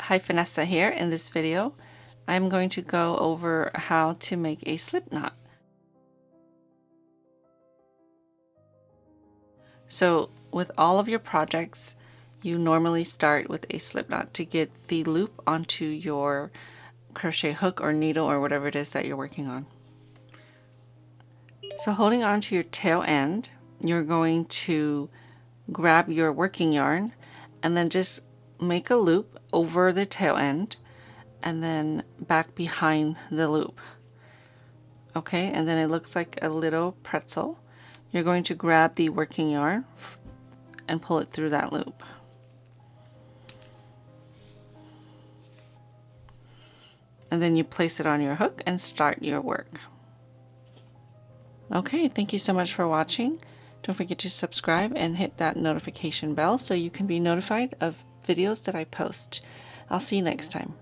Hi, Phanessa here. In this video, I'm going to go over how to make a slip knot. So with all of your projects, you normally start with a slip knot to get the loop onto your crochet hook or needle or whatever it is that you're working on. So holding on to your tail end, you're going to grab your working yarn and then just make a loop over the tail end and then back behind the loop. Okay, and then it looks like a little pretzel. You're going to grab the working yarn and pull it through that loop. And then you place it on your hook and start your work. Okay, thank you so much for watching. Don't forget to subscribe and hit that notification bell so you can be notified of videos that I post. I'll see you next time.